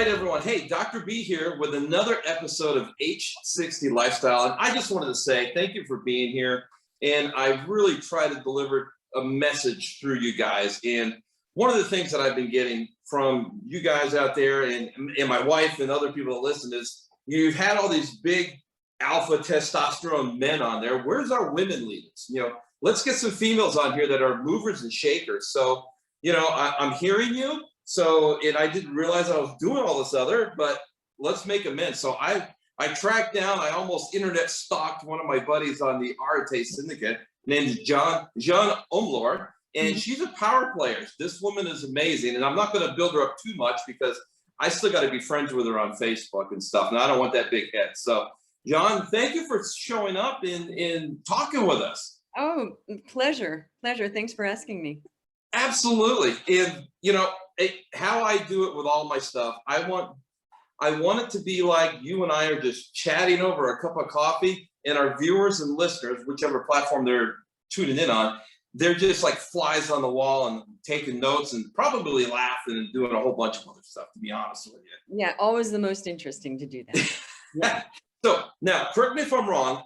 right, everyone. Hey, Dr. B here with another episode of H60 Lifestyle. And I just wanted to say thank you for being here. And I really try to deliver a message through you guys. And one of the things that I've been getting from you guys out there and my wife and other people that listen is you've had all these big alpha testosterone men on there. Where's our women leaders? Let's get some females on here that are movers and shakers. So, I'm hearing you. So, and I didn't realize I was doing all this other, but let's make amends. So I tracked down, I almost internet stalked one of my buddies on the Arete Syndicate named Jeanne Omlor, and she's a power player. This woman is amazing, and I'm not going to build her up too much because I still got to be friends with her on Facebook and stuff, and I don't want that big head. So, Jeanne, thank you for showing up and talking with us. Oh, pleasure. Thanks for asking me. Absolutely. And how I do it with all my stuff, I want it to be like you and I are just chatting over a cup of coffee, and our viewers and listeners, whichever platform they're tuning in on, they're just like flies on the wall and taking notes and probably laughing and doing a whole bunch of other stuff, to be honest with you. Yeah, always the most interesting to do that. Yeah. So now, correct me if I'm wrong.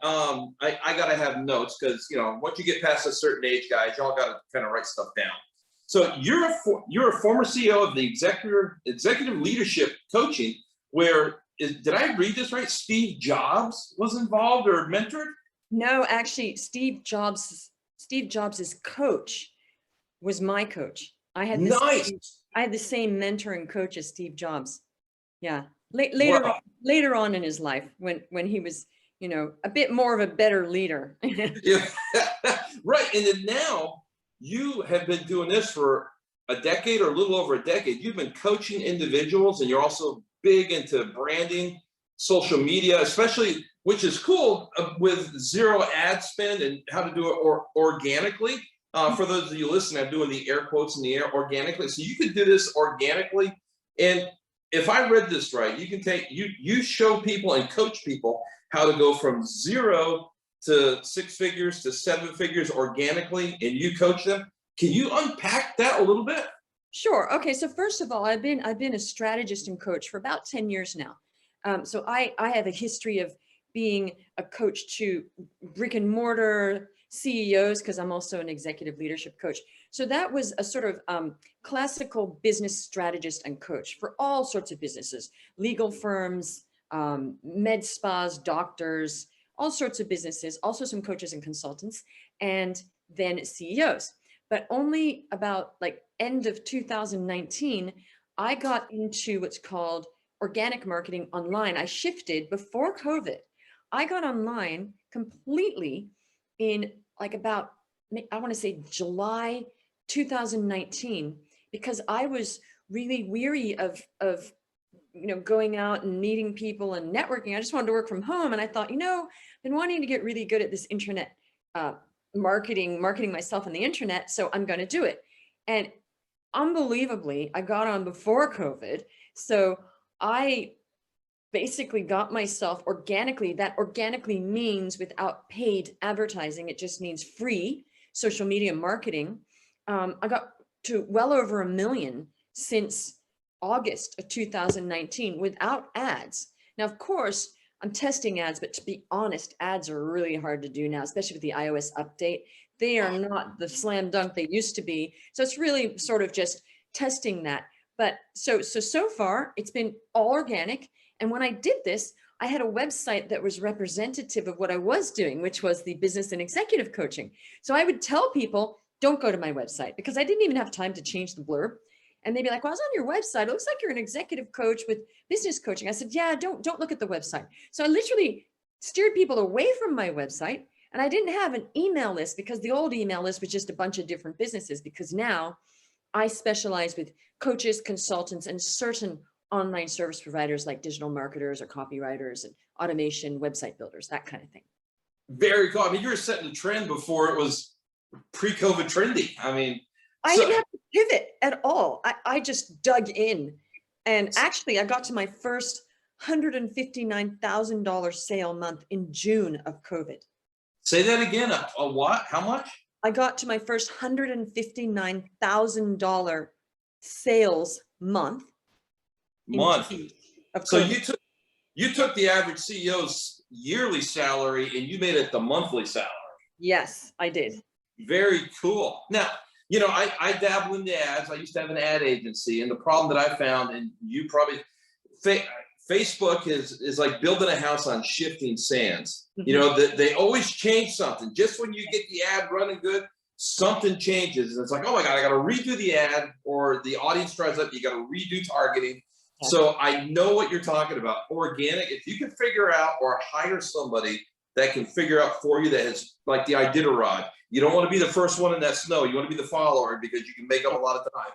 I got to have notes because, once you get past a certain age, guys, y'all got to kind of write stuff down. So you're a former CEO of the executive leadership coaching, where did I read this right? Steve Jobs was involved or mentored? No, actually, Steve Jobs' coach was my coach. I had the same mentor and coach as Steve Jobs. Yeah, later on in his life, when he was, a bit more of a better leader. Yeah. Right, and then now you have been doing this for a decade or a little over a decade. You've been coaching individuals, and you're also big into branding, social media, especially, which is cool, with zero ad spend and how to do it organically. For those of you listening, I'm doing the air quotes in the air, organically. So you could do this organically. And if I read this right, you can you show people and coach people how to go from 0 to 6 figures to 7 figures organically, and you coach them. Can you unpack that a little bit? Sure. Okay. So first of all, I've been a strategist and coach for about 10 years now. So I have a history of being a coach to brick and mortar CEOs, because I'm also an executive leadership coach. So that was a sort of classical business strategist and coach for all sorts of businesses, legal firms, med spas, doctors, all sorts of businesses, also some coaches and consultants, and then CEOs. But only about end of 2019, I got into what's called organic marketing online. I shifted before COVID. I got online completely in about, I want to say July 2019, because I was really weary of going out and meeting people and networking. I just wanted to work from home. And I thought, I've been wanting to get really good at this internet marketing myself on the internet. So I'm going to do it. And unbelievably, I got on before COVID. So I basically got myself organically. That organically means without paid advertising. It just means free social media marketing. I got to well over 1 million since August of 2019 without ads. Now, of course, I'm testing ads, but to be honest, ads are really hard to do now, especially with the iOS update. They are not the slam dunk they used to be. So it's really sort of just testing that. But so far, it's been all organic. And when I did this, I had a website that was representative of what I was doing, which was the business and executive coaching. So I would tell people, don't go to my website, because I didn't even have time to change the blurb. And they'd be like, well, I was on your website. It looks like you're an executive coach with business coaching. I said, yeah, don't look at the website. So I literally steered people away from my website. And I didn't have an email list, because the old email list was just a bunch of different businesses, because now I specialize with coaches, consultants, and certain online service providers like digital marketers or copywriters and automation, website builders, that kind of thing. Very cool. I mean, you were setting the trend before it was pre-COVID trendy. I didn't have to pivot at all. I just dug in. And actually, I got to my first $159,000 sale month in June of COVID. Say that again. A what? How much? I got to my first $159,000 sales month month. of So COVID. you took the average CEO's yearly salary and you made it the monthly salary. Yes, I did. Very cool. Now, you know, I dabble in the ads. I used to have an ad agency, and the problem that I found, and you probably, Facebook is like building a house on shifting sands. Mm-hmm. You know, they always change something. Just when you get the ad running good, something changes. And it's like, oh my God, I got to redo the ad, or the audience dries up. You got to redo targeting. Yeah. So I know what you're talking about. Organic, if you can figure out or hire somebody that can figure out for you, that is like the Iditarod. You don't want to be the first one in that snow. You want to be the follower because you can make up a lot of time.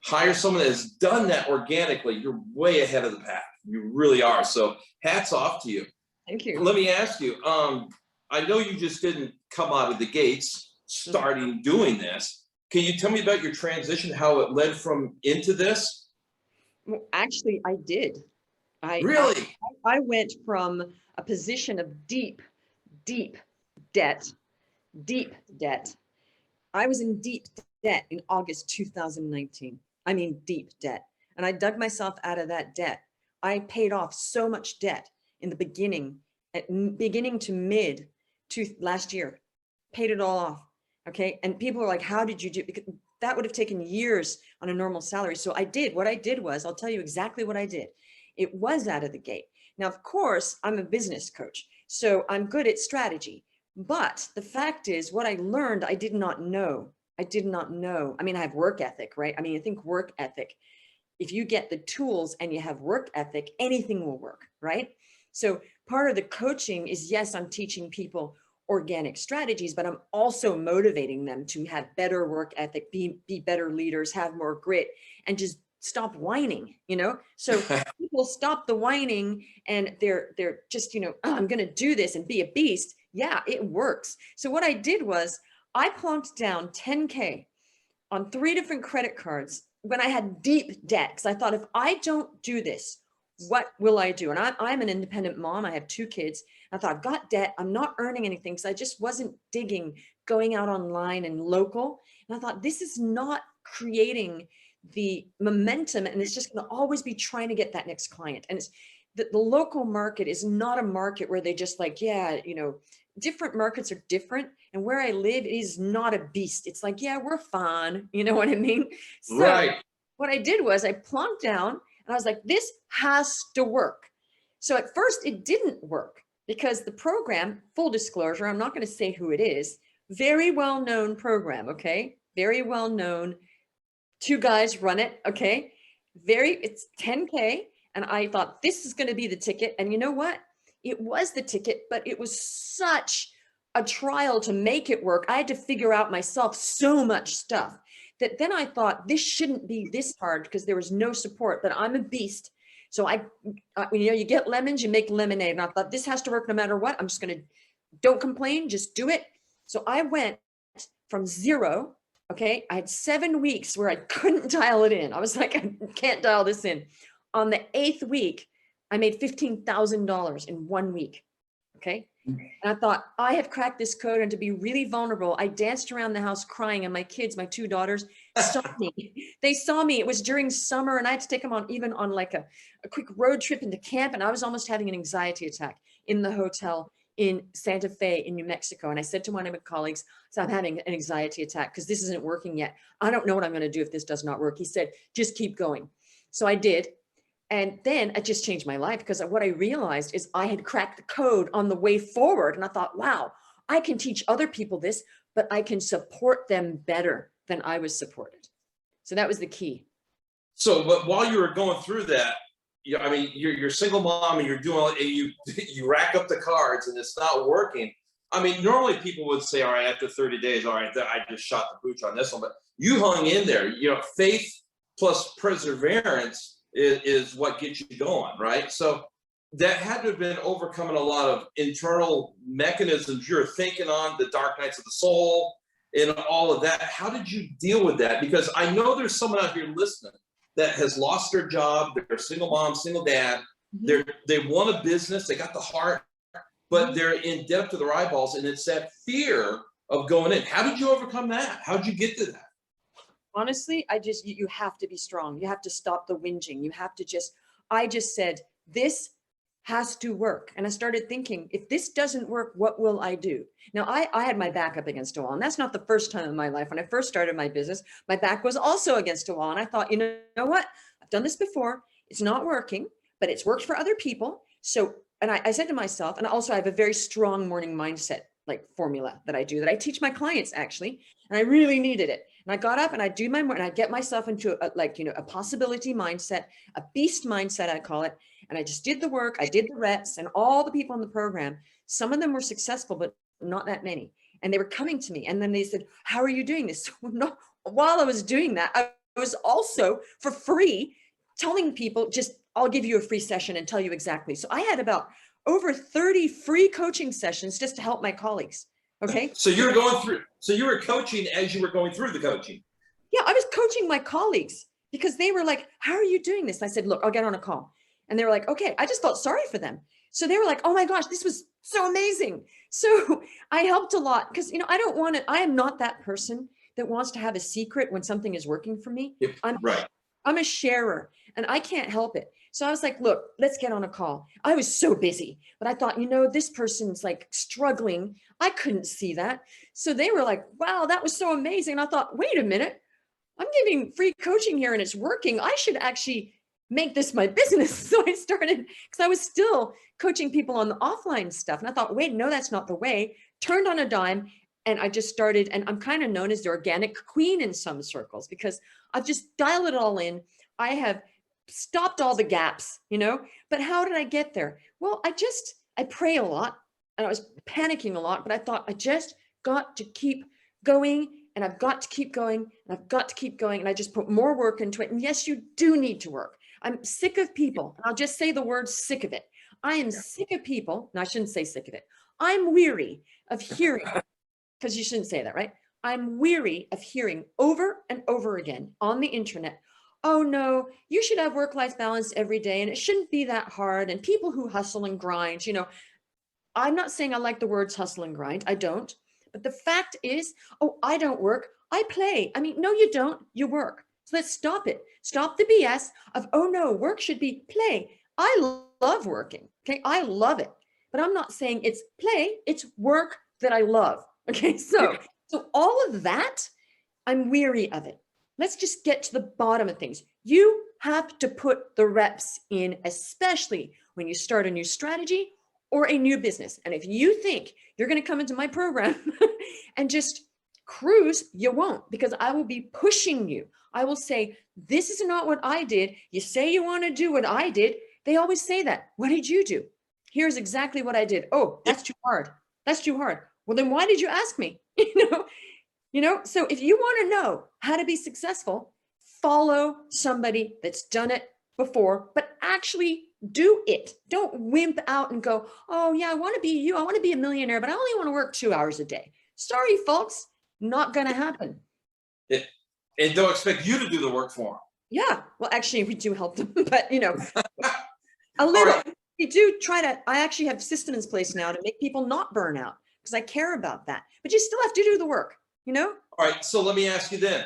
Hire someone that has done that organically. You're way ahead of the pack. You really are. So hats off to you. Thank you. Let me ask you, I know you just didn't come out of the gates starting doing this. Can you tell me about your transition, how it led from into this? Well, actually, I did. Really? I went from a position of deep debt. I was in deep debt in August 2019. I mean, deep debt. And I dug myself out of that debt. I paid off so much debt in the beginning to mid to last year, paid it all off. Okay. And people are like, how did you do it? Because that would have taken years on a normal salary. So I did, what I did was, I'll tell you exactly what I did. It was out of the gate. Now, of course, I'm a business coach, so I'm good at strategy. But the fact is, what I learned, I did not know. I mean, I have work ethic, right? I mean, I think work ethic, if you get the tools and you have work ethic, anything will work, right? So part of the coaching is, yes, I'm teaching people organic strategies, but I'm also motivating them to have better work ethic, be better leaders, have more grit, and just stop whining, you know? So people stop the whining and they're just, you know, oh, I'm going to do this and be a beast. Yeah, it works. So what I did was I plonked down 10K on 3 different credit cards when I had deep debt. Because I thought, if I don't do this, what will I do? And I'm an independent mom. I have 2 kids. I thought, I've got debt. I'm not earning anything because I just wasn't digging, going out online and local. And I thought, this is not creating the momentum, and it's just going to always be trying to get that next client. And it's the local market is not a market where they just like, yeah, you know, different markets are different. And where I live is not a beast. It's like, yeah, we're fine. You know what I mean? So Right. what I did was I plunked down and I was like, this has to work. So at first it didn't work because the program, full disclosure, I'm not going to say who it is, very well-known program. Okay. Very well-known. 2 guys run it. Okay. It's 10K. And I thought, this is going to be the ticket. And you know what? It was the ticket, but it was such a trial to make it work. I had to figure out myself so much stuff that then I thought, this shouldn't be this hard because there was no support, but I'm a beast. So you know, you get lemons, you make lemonade. And I thought, this has to work no matter what. I'm just going to, don't complain, just do it. So I went from 0. Okay. I had 7 weeks where I couldn't dial it in. I was like, I can't dial this in. On the 8th week, I made $15,000 in 1 week. Okay. And I thought, I have cracked this code. And to be really vulnerable, I danced around the house crying, and my kids, my 2 daughters, saw me. They saw me. It was during summer, and I had to take them on even on like a quick road trip into camp. And I was almost having an anxiety attack in the hotel in Santa Fe in New Mexico. And I said to one of my colleagues, so I'm having an anxiety attack because this isn't working yet. I don't know what I'm going to do if this does not work. He said, just keep going. So I did. And then it just changed my life, because what I realized is I had cracked the code on the way forward. And I thought, wow, I can teach other people this, but I can support them better than I was supported. So that was the key. So, but while you were going through that, I mean, you're a single mom and you're doing, and you rack up the cards and it's not working. I mean, normally people would say, all right, after 30 days, all right, I just shot the pooch on this one, but you hung in there. You know, faith plus perseverance is what gets you going, right? So that had to have been overcoming a lot of internal mechanisms you're thinking on, the dark nights of the soul and all of that. How did you deal with that? Because I know there's someone out here listening that has lost their job, they're a single mom, single dad, they want a business, they got the heart, but they're in debt to their eyeballs, and it's that fear of going in. How did you overcome that? How did you get to that? Honestly, you have to be strong. You have to stop the whinging. You have to just, I just said, this has to work. And I started thinking, if this doesn't work, what will I do? Now, I had my back up against a wall, and that's not the first time in my life. When I first started my business, my back was also against a wall. And I thought, you know what? I've done this before. It's not working, but it's worked for other people. So, and I said to myself, and also I have a very strong morning mindset, like formula that I do, that I teach my clients actually, and I really needed it. And I got up and I do my, and I get myself into a possibility mindset, a beast mindset, I call it. And I just did the work, I did the reps, and all the people in the program, some of them were successful, but not that many. And they were coming to me and then they said, how are you doing this? No, while I was doing that, I was also for free telling people, just, I'll give you a free session and tell you exactly. So I had about over 30 free coaching sessions just to help my colleagues. Okay. So you were coaching as you were going through the coaching. Yeah, I was coaching my colleagues because they were like, how are you doing this? I said, look, I'll get on a call. And they were like, okay. I just felt sorry for them. So they were like, oh my gosh, this was so amazing. So I helped a lot because, I am not that person that wants to have a secret when something is working for me. I'm a sharer and I can't help it. So I was like, look, let's get on a call. I was so busy, but I thought, this person's like struggling. I couldn't see that. So they were like, wow, that was so amazing. And I thought, wait a minute, I'm giving free coaching here and it's working. I should actually make this my business. So I started, because I was still coaching people on the offline stuff. And I thought, wait, no, that's not the way. Turned on a dime. And I just started, and I'm kind of known as the organic queen in some circles because I've just dialed it all in. I have stopped all the gaps, but how did I get there? Well, I pray a lot and I was panicking a lot, but I thought I just got to keep going and I've got to keep going and I've got to keep going. And I just put more work into it. And yes, you do need to work. I'm sick of people. I'll just say the word sick of it. I am sick of people. No, I shouldn't say sick of it. I'm weary of hearing, because you shouldn't say that, right? I'm weary of hearing over and over again on the internet, oh no, you should have work-life balance every day and it shouldn't be that hard. And people who hustle and grind, I'm not saying I like the words hustle and grind. I don't. But the fact is, oh, I don't work. I play. I mean, no, you don't. You work. So let's stop it. Stop the BS of, oh no, work should be play. I love working. Okay. I love it. But I'm not saying it's play. It's work that I love. Okay. So all of that, I'm weary of it. Let's just get to the bottom of things. You have to put the reps in, especially when you start a new strategy or a new business. And if you think you're going to come into my program and just cruise, you won't, because I will be pushing you. I will say, this is not what I did. You say you want to do what I did. They always say that. What did you do? Here's exactly what I did. Oh, that's too hard. That's too hard. Well, then why did you ask me? So if you want to know how to be successful, follow somebody that's done it before, but actually do it. Don't wimp out and go, oh yeah, I want to be you. I want to be a millionaire, but I only want to work 2 hours a day. Sorry, folks, not going to happen. And don't expect you to do the work for them. Yeah. Well, actually we do help them, but a little, right. We do try to, I actually have systems in place now to make people not burn out because I care about that, but you still have to do the work, All right. So let me ask you then,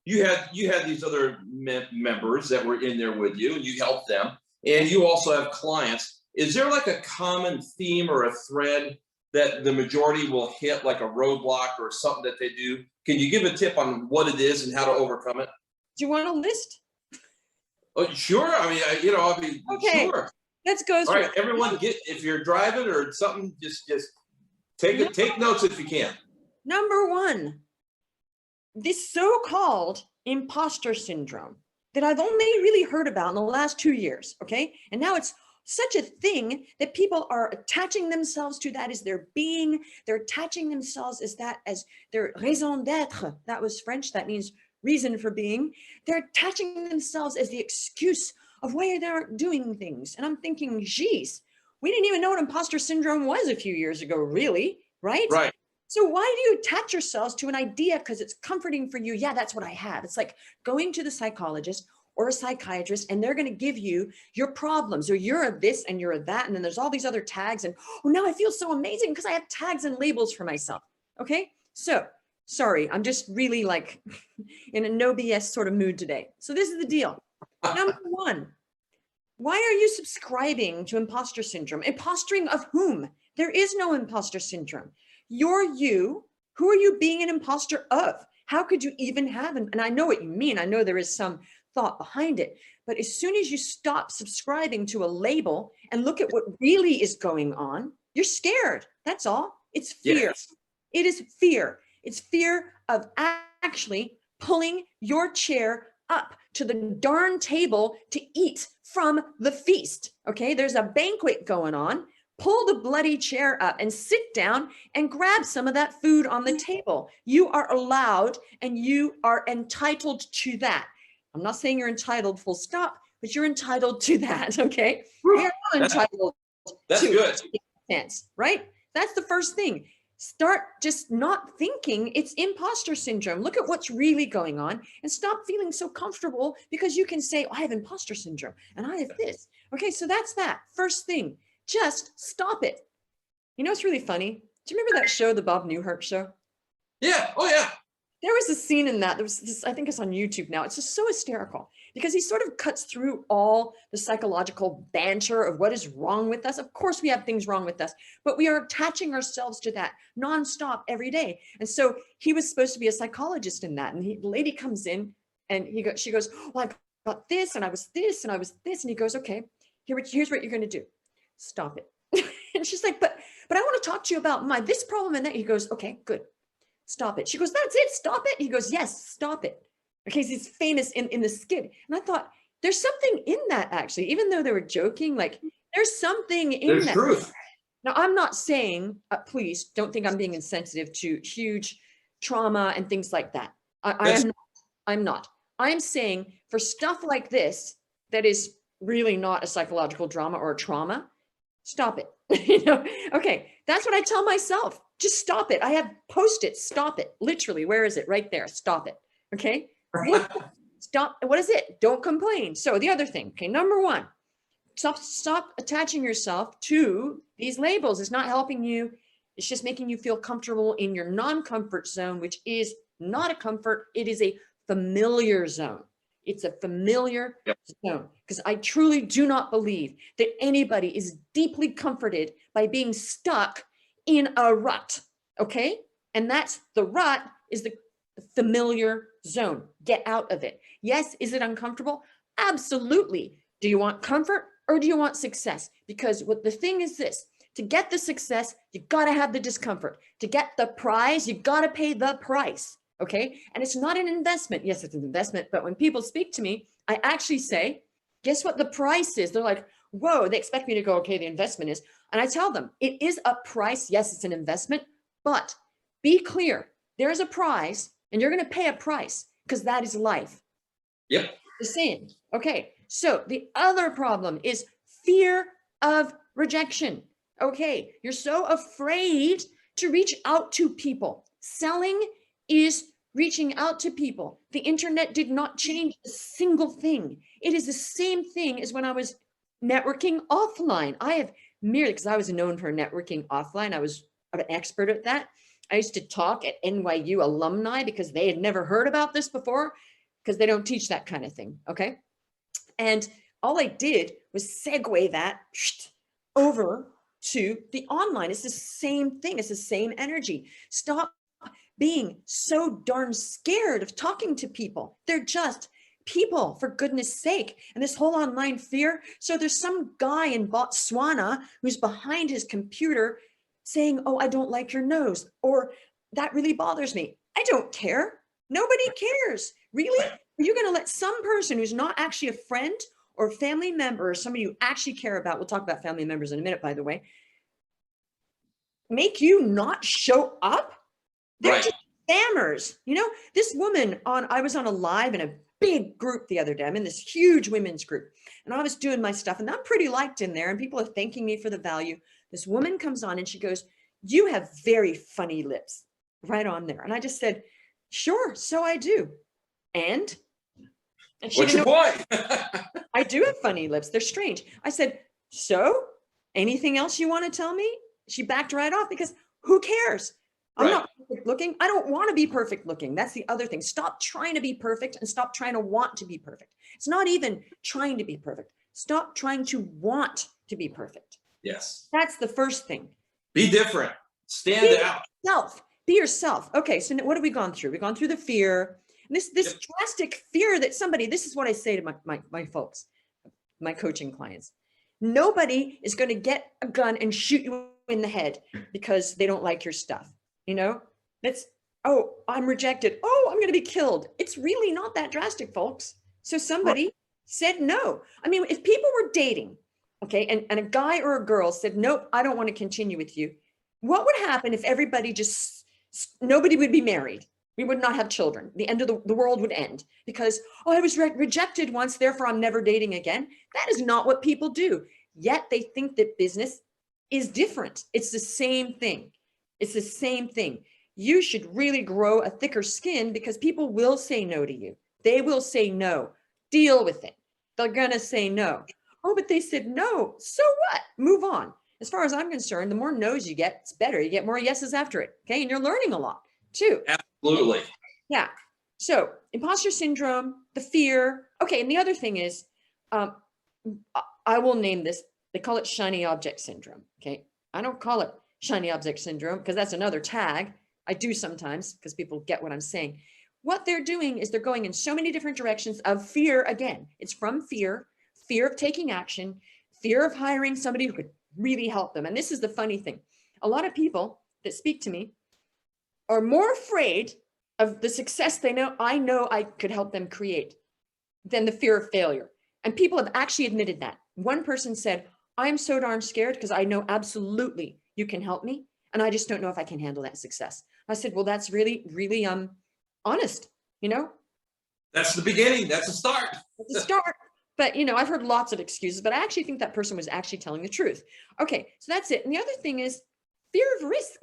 you had these other members that were in there with you and you helped them, and you also have clients. Is there like a common theme or a thread that the majority will hit, like a roadblock or something that they do? Can you give a tip on what it is and how to overcome it? Do you want a list? Oh, sure. I mean, okay. Sure. Let's go through. All right, everyone, if you're driving or something, just take notes if you can. Number one, this so-called imposter syndrome that I've only really heard about in the last 2 years. Okay, and now it's such a thing that people are attaching themselves to that as their being. They're attaching themselves as their raison d'être. That was French. That means reason for being. They're attaching themselves as the excuse of why they aren't doing things. And I'm thinking, geez, we didn't even know what imposter syndrome was a few years ago, really, right? Right. So why do you attach yourselves to an idea because it's comforting for you? Yeah, that's what I have. It's like going to the psychologist or a psychiatrist, and they're going to give you your problems, or you're a this and you're a that. And then there's all these other tags. And oh, now I feel so amazing because I have tags and labels for myself. Okay. So sorry, I'm just really like in a no BS sort of mood today. So this is the deal. Number one, Why are you subscribing to imposter syndrome? Impostoring of whom? There is no imposter syndrome. You're you. Who are you being an imposter of? How could you even have and I know what you mean. I know there is some thought behind it. But as soon as you stop subscribing to a label and look at what really is going on, you're scared. That's all. It's fear. Yes. It is fear. It's fear of actually pulling your chair up to the darn table to eat from the feast. Okay, there's a banquet going on. Pull the bloody chair up and sit down and grab some of that food on the table. You are allowed and you are entitled to that. I'm not saying you're entitled full stop, but you're entitled to that, okay? We are all entitled That's to good. it, right? That's the first thing. Start just not thinking it's imposter syndrome. Look at what's really going on and stop feeling so comfortable because you can say, oh, I have imposter syndrome and I have this. Okay, so that's that. First thing, just stop it. You know, it's really funny. Do you remember that show, the Bob Newhart show? Yeah. Oh, yeah. There was a scene in that. There was this, I think it's on YouTube now. It's just so hysterical because he sort of cuts through all the psychological banter of what is wrong with us. Of course, we have things wrong with us, but we are attaching ourselves to that nonstop every day. And so he was supposed to be a psychologist in that. And the lady comes in and she goes, well, I got this and I was this and I was this. And he goes, okay, here's what you're going to do. Stop it. And she's like, but I want to talk to you about this problem and that. He goes, okay, good. Stop it. She goes, that's it. Stop it. He goes, yes, stop it. Okay. He's famous in the skit. And I thought there's something in that actually, even though they were joking, like there's something in There's that. truth. Now I'm not saying, please don't think I'm being insensitive to huge trauma and things like that. I'm not. I'm saying for stuff like this, that is really not a psychological drama or a trauma, stop it. You know, okay. That's what I tell myself. Just stop it. I have Post-its. Stop it. Literally, where is it? Right there. Stop it. Okay. Stop. What is it? Don't complain. So the other thing, okay, number one, stop attaching yourself to these labels. It's not helping you. It's just making you feel comfortable in your non-comfort zone, which is not a comfort. It is a familiar zone. It's a familiar zone because I truly do not believe that anybody is deeply comforted by being stuck in a rut. Okay. And that's the rut is the familiar zone. Get out of it. Yes. Is it uncomfortable? Absolutely. Do you want comfort or do you want success? Because what the thing is this, to get the success, you got to have the discomfort. To get the prize, you got to pay the price. Okay. And it's not an investment. Yes, it's an investment. But when people speak to me, I actually say, guess what the price is? They're like, whoa, they expect me to go, okay, the investment is, and I tell them it is a price. Yes, it's an investment, but be clear. There is a prize and you're going to pay a price because that is life. Yep. The same. Okay. So the other problem is fear of rejection. Okay. You're so afraid to reach out to people. Selling is reaching out to people. The internet did not change a single thing. It is the same thing as when I was networking offline. I have merely, because I was known for networking offline, I was an expert at that. I used to talk at NYU alumni because they had never heard about this before because they don't teach that kind of thing. Okay. And all I did was segue that over to the online. It's the same thing. It's the same energy. Stop being so darn scared of talking to people. They're just people, for goodness sake. And this whole online fear. So there's some guy in Botswana who's behind his computer saying, oh, I don't like your nose, or that really bothers me. I don't care. Nobody cares. Really? Are you going to let some person who's not actually a friend or family member or somebody you actually care about, we'll talk about family members in a minute, by the way, make you not show up? They're just spammers. You know, this woman I was on a live in a big group the other day. I'm in this huge women's group and I was doing my stuff and I'm pretty liked in there and people are thanking me for the value. This woman comes on and she goes, you have very funny lips, right on there. And I just said, sure, so I do. And she what's your point? I do have funny lips. They're strange. I said, so anything else you want to tell me? She backed right off because who cares? I'm not perfect looking. I don't want to be perfect looking. That's the other thing. Stop trying to be perfect and stop trying to want to be perfect. It's not even trying to be perfect. Stop trying to want to be perfect. Yes. That's the first thing. Be different. Stand Be out. yourself. Be yourself. Okay, so what have we gone through? We've gone through the fear. And this drastic fear that somebody, this is what I say to my folks, my coaching clients. Nobody is going to get a gun and shoot you in the head because they don't like your stuff. You know, that's, oh, I'm rejected. Oh, I'm going to be killed. It's really not that drastic, folks. So somebody said no. I mean, if people were dating, okay, and a guy or a girl said, nope, I don't want to continue with you. What would happen if everybody nobody would be married? We would not have children. The end of the world would end because, oh, I was rejected once, therefore I'm never dating again. That is not what people do. Yet they think that business is different. It's the same thing. It's the same thing. You should really grow a thicker skin because people will say no to you. They will say no. Deal with it. They're gonna say no. Oh, but they said no. So what? Move on. As far as I'm concerned, the more no's you get, it's better. You get more yeses after it. Okay. And you're learning a lot too. Absolutely. Yeah. So imposter syndrome, the fear. Okay. And the other thing is, I will name this. They call it shiny object syndrome. Okay. I don't call it shiny object syndrome because that's another tag. I do sometimes because people get what I'm saying. What they're doing is they're going in so many different directions of fear. Again, it's from fear of taking action, fear of hiring somebody who could really help them. And this is the funny thing. A lot of people that speak to me are more afraid of the success I know I could help them create than the fear of failure. And people have actually admitted that. One person said, I'm so darn scared because I know absolutely you can help me. And I just don't know if I can handle that success. I said, well, that's really, really honest, you know? That's the beginning. That's a start. That's a start. But, you know, I've heard lots of excuses, but I actually think that person was actually telling the truth. Okay, so that's it. And the other thing is fear of risk.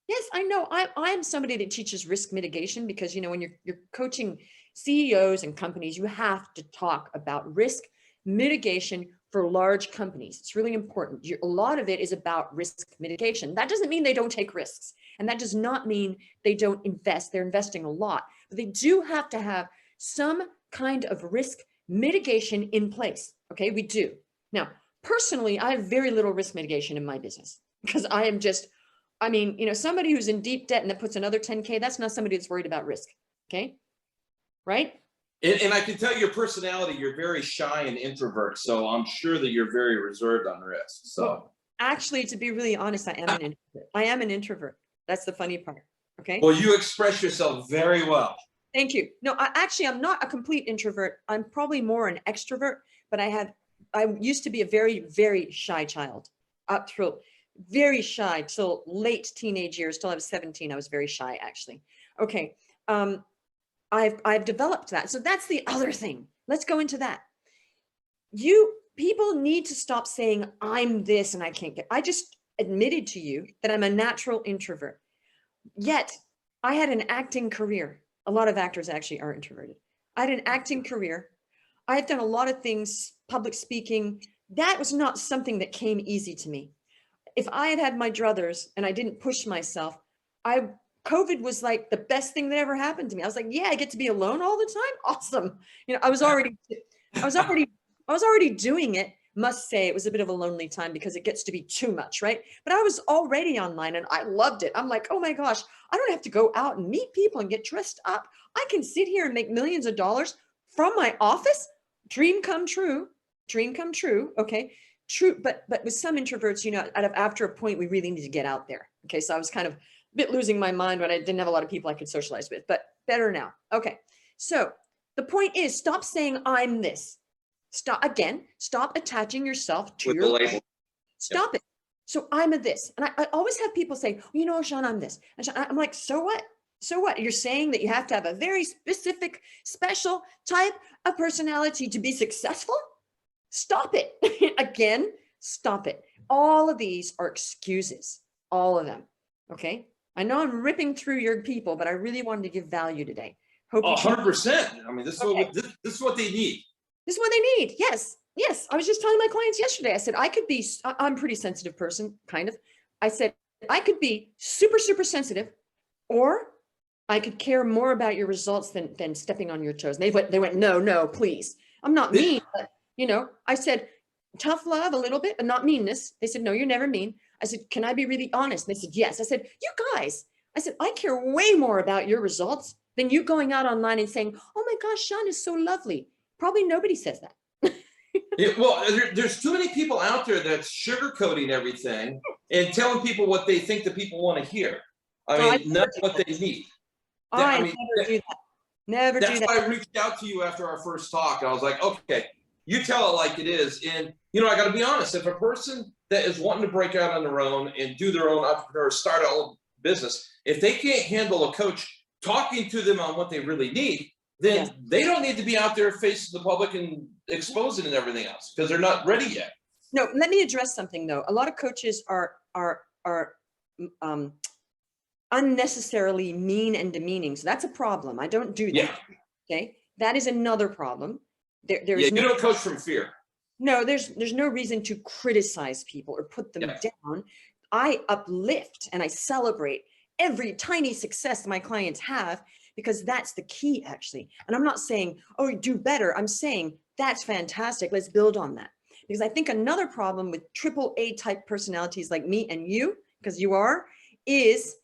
Yes, I know. I'm somebody that teaches risk mitigation because, you know, when you're coaching CEOs and companies, you have to talk about risk mitigation for large companies. It's really important. A lot of it is about risk mitigation. That doesn't mean they don't take risks. And that does not mean they don't invest. They're investing a lot, but they do have to have some kind of risk mitigation in place. Okay, we do. Now, personally, I have very little risk mitigation in my business because I mean, you know, somebody who's in deep debt and that puts another 10K, that's not somebody that's worried about risk. Okay, right? And I can tell your personality, you're very shy and introvert. So I'm sure that you're very reserved on risk. So well, actually, to be really honest, I am an introvert. I am an introvert. That's the funny part. Okay. Well, you express yourself very well. Thank you. No, I'm not a complete introvert. I'm probably more an extrovert, but I used to be a very, very shy child up through very shy till late teenage years, till I was 17. I was very shy actually. Okay. I've developed that. So that's the other thing. Let's go into that. People need to stop saying I'm this and I can't get, I just admitted to you that I'm a natural introvert. Yet I had an acting career. A lot of actors actually are introverted. I had an acting career. I had done a lot of things, public speaking. That was not something that came easy to me. If I had had my druthers and I didn't push myself, COVID was like the best thing that ever happened to me. I was like, yeah, I get to be alone all the time. Awesome. You know, I was already doing it. Must say it was a bit of a lonely time because it gets to be too much, right? But I was already online and I loved it. I'm like, oh my gosh, I don't have to go out and meet people and get dressed up. I can sit here and make millions of dollars from my office. Dream come true. Dream come true. Okay. True. But with some introverts, you know, after a point, we really need to get out there. Okay. So I was kind of a bit losing my mind when I didn't have a lot of people I could socialize with, but better now. Okay. So the point is, stop saying I'm this. Stop attaching yourself to your label. Stop it. So I'm a this. And I always have people say, well, you know, Jeanne, I'm this. And I'm like, so what? So what? You're saying that you have to have a very specific, special type of personality to be successful? Stop it. Again, stop it. All of these are excuses. All of them. Okay. I know I'm ripping through your people, but I really wanted to give value today. 100%. I mean, this is what they need. This is what they need. Yes. Yes. I was just telling my clients yesterday, I said, I'm a pretty sensitive person, kind of. I said, I could be super, super sensitive, or I could care more about your results than stepping on your toes. And they went, no, please. I'm not mean, You know, I said, tough love a little bit, but not meanness. They said, no, you're never mean. I said, can I be really honest? And they said, yes. I said, you guys, I said, I care way more about your results than you going out online and saying, oh my gosh, Jeanne is so lovely. Probably nobody says that. Well, there's too many people out there that's sugarcoating everything and telling people what they think the people want to hear. I I mean, not what they need. I I mean, never do that. Never do that's that. why I reached out to you after our first talk. I was like, okay, you tell it like it is. And, you know, I got to be honest, if a person that is wanting to break out on their own and do their own entrepreneur, start a own business, if they can't handle a coach talking to them on what they really need, then Yes. they don't need to be out there facing the public and exposing and everything else because they're not ready yet. No, let me address something though. A lot of coaches are unnecessarily mean and demeaning. So that's a problem. I don't do that. Yeah. Okay. That is another problem. There Yeah, is you don't coach from fear. no, there's no reason to criticize people or put them Yeah. down. I uplift and I celebrate every tiny success my clients have because that's the key actually. And I'm not saying, oh, do better. I'm saying that's fantastic. Let's build on that. Because I think another problem with AAA type personalities like me and you, because you are, is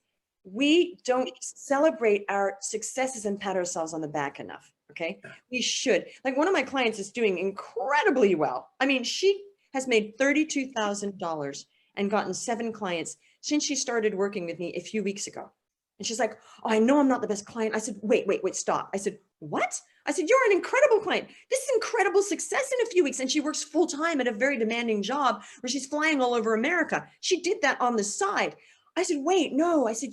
we don't celebrate our successes and pat ourselves on the back enough. Okay. We should. Like one of my clients is doing incredibly well. I mean, she has made $32,000 and gotten 7 clients since she started working with me a few weeks ago. And she's like, oh, I know I'm not the best client. I said, wait, stop. I said, what? I said, you're an incredible client. This is incredible success in a few weeks. And she works full time at a very demanding job where she's flying all over America. She did that on the side. I said, wait, no. I said,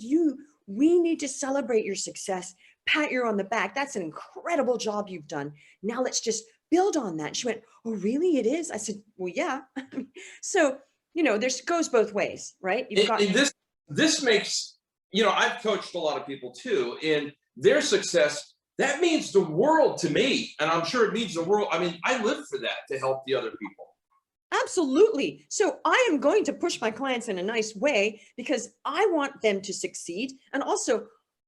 we need to celebrate your success, pat you on the back. That's an incredible job you've done. Now let's just build on that. She went, oh, really? It is? I said, well, yeah. So, you know, there's goes both ways, right? You've got And this makes, you know, I've coached a lot of people too, and their success, that means the world to me. And I'm sure it means the world. I mean, I live for that to help the other people. absolutely. So I am going to push my clients in a nice way because I want them to succeed. And also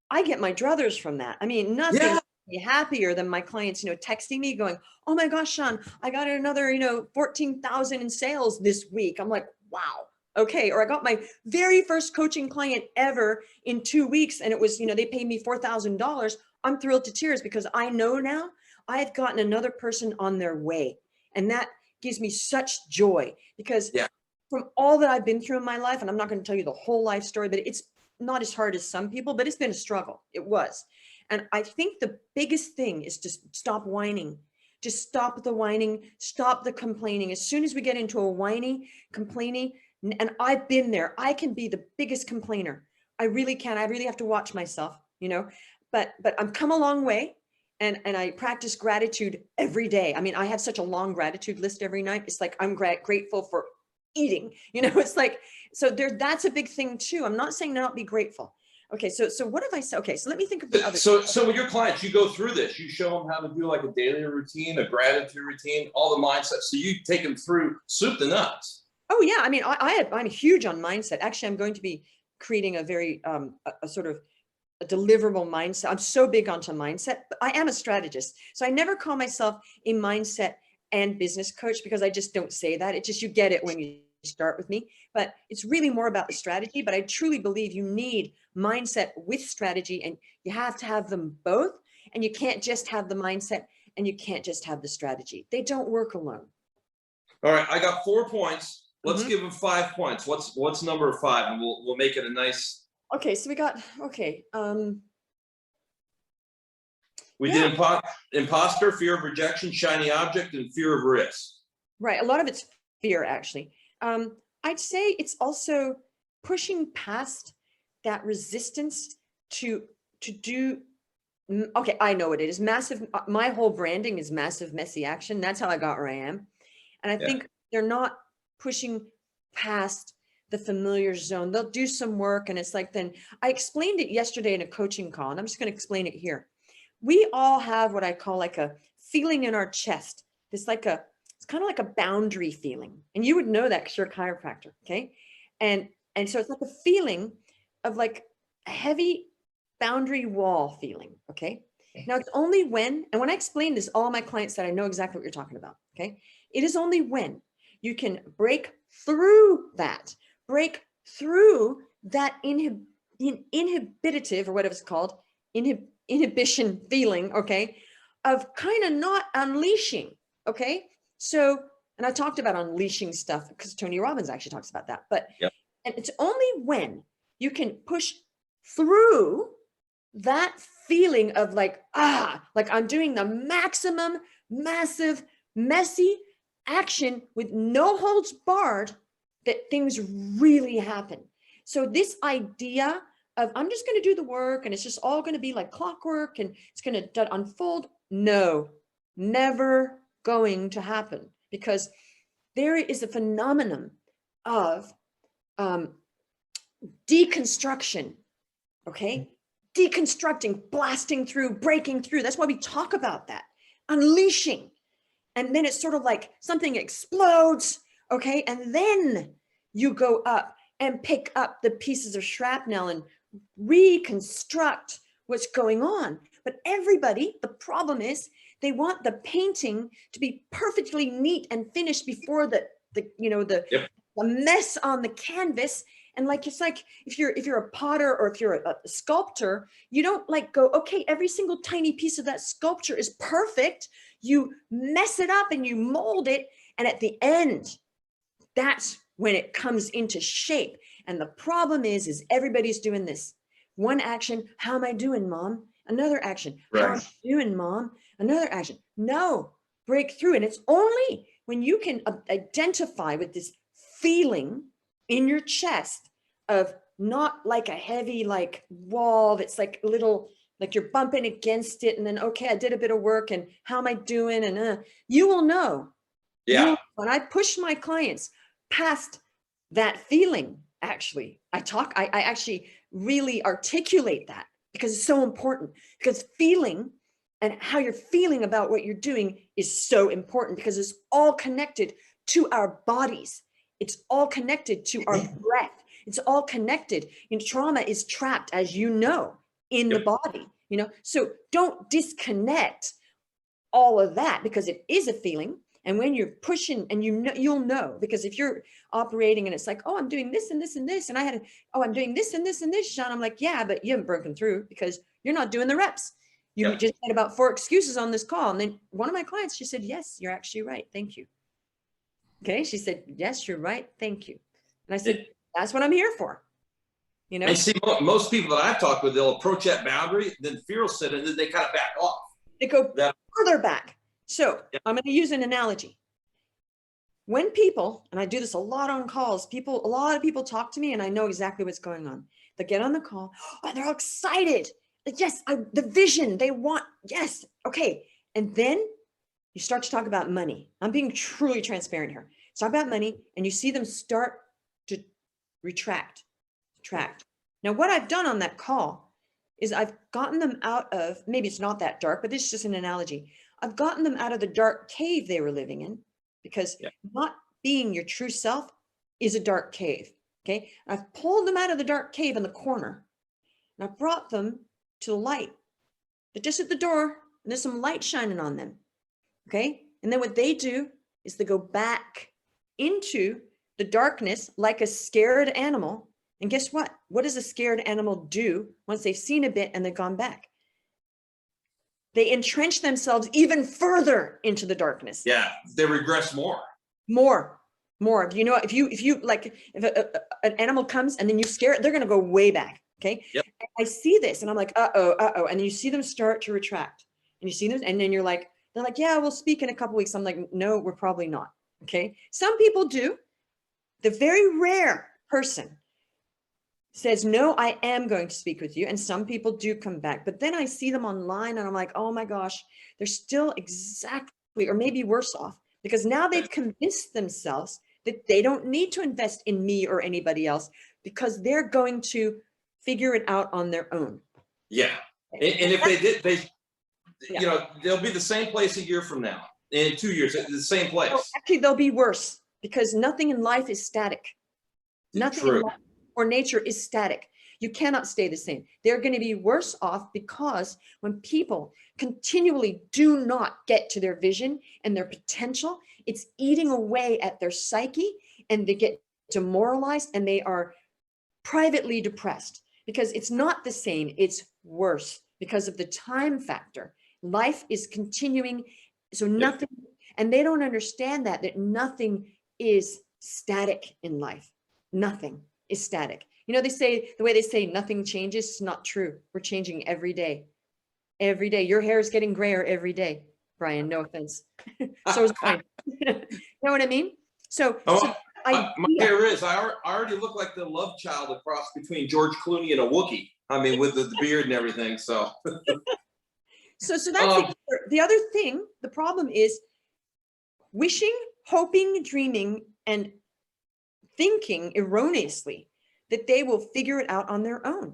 I get my druthers from that. I mean, nothing Yeah. makes me happier than my clients, you know, texting me going, oh my gosh, Jeanne, I got another, you know, 14,000 in sales this week. I'm like, wow. Okay. Or I got my very first coaching client ever in 2 weeks. And it was, you know, they paid me $4,000. I'm thrilled to tears because I know now I've gotten another person on their way. And that gives me such joy because Yeah. from all that I've been through in my life, and I'm not going to tell you the whole life story, but it's not as hard as some people, but it's been a struggle. It was. And I think the biggest thing is just stop whining. Just stop the whining, stop the complaining. As soon as we get into a whiny, complaining, and I've been there, I can be the biggest complainer. I really can. I really have to watch myself, you know, but I've come a long way. And I practice gratitude every day. I mean, I have such a long gratitude list every night. It's like, I'm grateful for eating, you know, it's like, so that's a big thing too. I'm not saying not be grateful. Okay. So what have I said? Okay. So let me think of the other. So with your clients, you go through this, you show them how to do like a daily routine, a gratitude routine, all the mindsets. So you take them through soup to nuts. Oh yeah. I mean, I'm huge on mindset. Actually, I'm going to be creating a very, a sort of a deliverable mindset. I'm so big onto mindset, but I am a strategist. So I never call myself a mindset and business coach because I just don't say that. It's just, you get it when you start with me, but it's really more about the strategy. But I truly believe you need mindset with strategy and you have to have them both. And you can't just have the mindset and you can't just have the strategy. They don't work alone. All right. I got 4 points. Let's give them 5 points. What's number 5? And we'll make it a nice. Okay, so we got, okay. We did imposter, fear of rejection, shiny object, and fear of risk. Right, a lot of it's fear actually. I'd say it's also pushing past that resistance to do, okay, I know what it is, massive, my whole branding is massive, messy action. That's how I got where I am. And I think they're not pushing past the familiar zone. They'll do some work and it's like, then I explained it yesterday in a coaching call and I'm just going to explain it here. We all have what I call like a feeling in our chest. It's like it's kind of like a boundary feeling. And you would know that because you're a chiropractor. Okay. And so it's like a feeling of like a heavy boundary wall feeling. Okay. Now it's only when, and when I explain this, all my clients said, I know exactly what you're talking about. Okay. It is only when you can break through that inhibitive, or whatever it's called, inhibition feeling, okay, of kind of not unleashing. Okay. So, and I talked about unleashing stuff because Tony Robbins actually talks about that, but Yep. and it's only when you can push through that feeling of like, like I'm doing the maximum, massive, messy action with no holds barred, that things really happen. So this idea of I'm just going to do the work and it's just all going to be like clockwork and it's going to unfold. No, never going to happen, because there is a phenomenon of deconstruction. Okay. Deconstructing, blasting through, breaking through. That's why we talk about that. Unleashing. And then it's sort of like something explodes. Okay. And then you go up and pick up the pieces of shrapnel and reconstruct what's going on. But everybody, the problem is they want the painting to be perfectly neat and finished before the mess on the canvas. And like, it's like if you're a potter or if you're a sculptor, you don't like go, okay, every single tiny piece of that sculpture is perfect. You mess it up and you mold it. And at the end, that's when it comes into shape. And the problem is everybody's doing this. One action, how am I doing, Mom? Another action, how am I doing, Mom? Another action. No, break through. And it's only when you can identify with this feeling in your chest of not like a heavy like wall that's like a little, like you're bumping against it and then, okay, I did a bit of work and how am I doing? And you will know. Yeah. When I push my clients past that feeling, actually, I actually really articulate that because it's so important, because feeling and how you're feeling about what you're doing is so important, because it's all connected to our bodies. It's all connected to our breath. It's all connected. Trauma is trapped, as you know, in the body, so don't disconnect all of that, because it is a feeling. And when you're pushing, and you'll know, because if you're operating and it's like, oh, I'm doing this and this and this, and I'm doing this and this and this, Jeanne, I'm like, yeah, but you haven't broken through because you're not doing the reps. You just had about 4 excuses on this call. And then one of my clients, she said, yes, you're actually right. Thank you. Okay. She said, yes, you're right. Thank you. And I said, that's what I'm here for. And see, most people that I've talked with, they'll approach that boundary, then fear will sit in, and then they kind of back off. They go further back. So I'm going to use an analogy. When people, and I do this a lot on calls, a lot of people talk to me and I know exactly what's going on. They get on the call, they're all excited. Like, yes, the vision they want. Yes. Okay. And then you start to talk about money. I'm being truly transparent here. Talk about money and you see them start to retract. Now, what I've done on that call is I've gotten them out of, maybe it's not that dark, but this is just an analogy. I've gotten them out of the dark cave they were living in, because not being your true self is a dark cave. Okay. I've pulled them out of the dark cave in the corner and I've brought them to the light. They're just at the door and there's some light shining on them. Okay. And then what they do is they go back into the darkness like a scared animal. And guess what? What does a scared animal do once they've seen a bit and they've gone back? They entrench themselves even further into the darkness. Yeah, they regress more. More. If you like, if an animal comes and then you scare it, they're going to go way back. Okay. Yep. I see this and I'm like, uh-oh. And you see them start to retract and you see them. And then they're like, yeah, we'll speak in a couple weeks. I'm like, no, we're probably not. Okay. Some people do. The very rare person says, no, I am going to speak with you. And some people do come back, but then I see them online and I'm like, oh my gosh, they're still exactly, or maybe worse off, because now they've convinced themselves that they don't need to invest in me or anybody else because they're going to figure it out on their own. Yeah. And if they did, they'll be the same place a year from now, in 2 years, the same place. No, actually, they'll be worse, because nothing in life is static. Nothing in life or nature is static. You cannot stay the same. They're going to be worse off because when people continually do not get to their vision and their potential, it's eating away at their psyche, and they get demoralized and they are privately depressed because it's not the same. It's worse because of the time factor. Life is continuing. So nothing, and they don't understand that nothing is static in life. Nothing is static. You know, they say, the way they say nothing changes, it's not true. We're changing every day. Every day. Your hair is getting grayer every day, Brian. No offense. So is mine. You know what I mean? So, my hair is. I already look like the love child across between George Clooney and a Wookiee. I mean, with the beard and everything. So, so that's the other thing. The problem is wishing, hoping, dreaming, and thinking erroneously that they will figure it out on their own.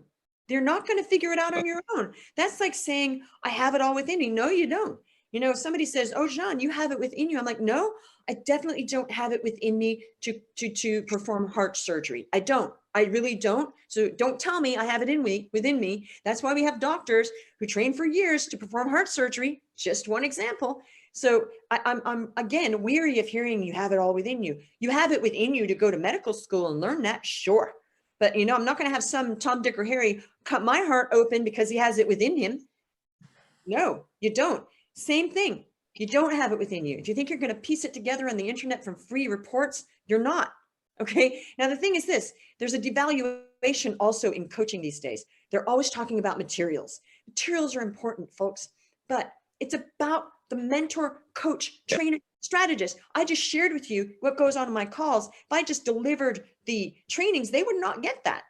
They're not going to figure it out on your own. That's like saying, I have it all within me. No, you don't. You know, if somebody says, oh, Jeanne, you have it within you. I'm like, no, I definitely don't have it within me to perform heart surgery. I don't. I really don't. So don't tell me I have it within me. That's why we have doctors who train for years to perform heart surgery. Just one example. So I'm again weary of hearing you have it all within you. You have it within you to go to medical school and learn that, sure. But, you know, I'm not going to have some Tom, Dick, or Harry cut my heart open because he has it within him. No, you don't. Same thing. You don't have it within you. If you think you're going to piece it together on the internet from free reports, you're not. Okay. Now, the thing is this, there's a devaluation also in coaching these days. They're always talking about materials. Materials are important, folks, but it's about the mentor, coach, trainer, strategist. I just shared with you what goes on in my calls. If I just delivered the trainings, they would not get that.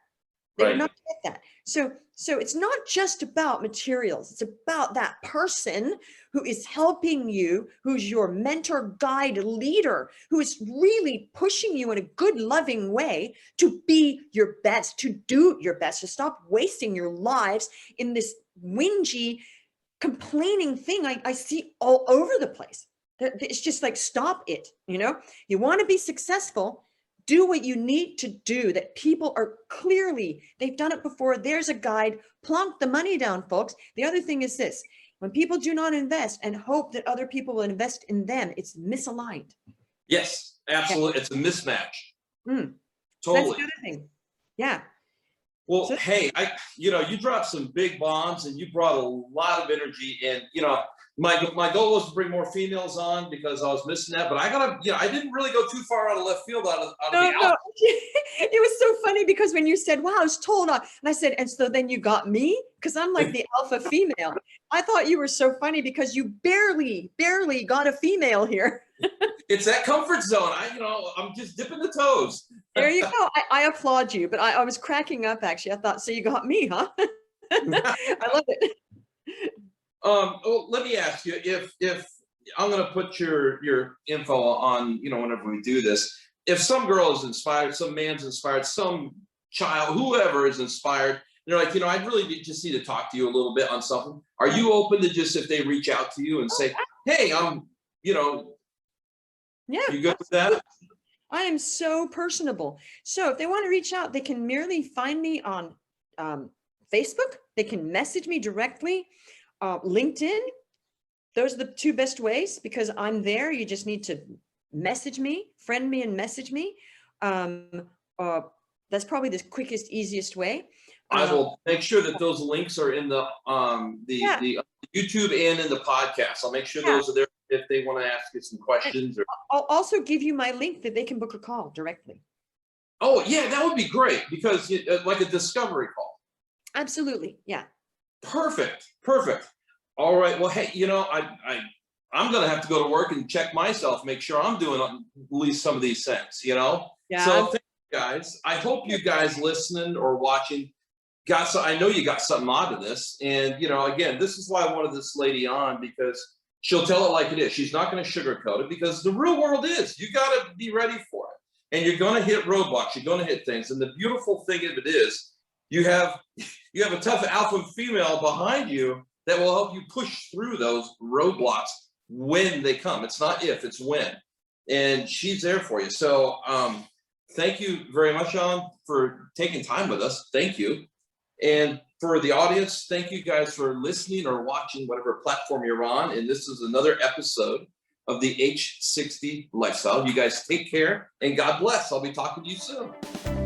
They would not get that. So it's not just about materials. It's about that person who is helping you, who's your mentor, guide, leader, who is really pushing you in a good, loving way to be your best, to do your best, to stop wasting your lives in this whingy, complaining thing I see all over the place. It's just like, stop it. You know, you want to be successful, do what you need to do, that people are clearly, they've done it before. There's a guide, plunk the money down, folks. The other thing is this, when people do not invest and hope that other people will invest in them, it's misaligned. Yes, absolutely. Yeah. It's a mismatch. Totally. So that's the other thing. Yeah. Well, hey, you dropped some big bombs and you brought a lot of energy, and, my goal was to bring more females on because I was missing that, but I didn't really go too far out of left field out of the alpha. It was so funny because when you said, wow, I was told, and I said, and so then you got me? Because I'm like the alpha female. I thought you were so funny because you barely got a female here. It's that comfort zone. I'm just dipping the toes. There you go. I applaud you, but I was cracking up actually. I thought, so you got me, huh? I love it. Well, let me ask you, if I'm going to put your info on, whenever we do this, if some girl is inspired, some man's inspired, some child, whoever is inspired, they're like, I'd really just need to talk to you a little bit on something. Are you open to just, if they reach out to you and say, hey, yeah, you good with that? I am so personable. So if they want to reach out, they can merely find me on Facebook. They can message me directly. LinkedIn, those are the two best ways because I'm there. You just need to message me, friend me and message me. That's probably the quickest, easiest way. I will make sure that those links are in the YouTube and in the podcast. I'll make sure those are there if they want to ask you some questions. I'll also give you my link that they can book a call directly. Oh yeah, that would be great because like a discovery call. Absolutely, yeah. Perfect. All right. Well, hey, I'm going to have to go to work and check myself, make sure I'm doing at least some of these things, Yeah. So thank you guys. I hope you guys listening or watching I know you got something out of this. And, again, this is why I wanted this lady on, because she'll tell it like it is. She's not going to sugarcoat it because the real world is, you got to be ready for it. And you're going to hit roadblocks. You're going to hit things. And the beautiful thing of it is you have a tough alpha female behind you that will help you push through those roadblocks when they come. It's not if, it's when. And she's there for you. So thank you very much, Jeanne, for taking time with us. Thank you. And for the audience, thank you guys for listening or watching whatever platform you're on. And this is another episode of the H60 Lifestyle. You guys take care and God bless. I'll be talking to you soon.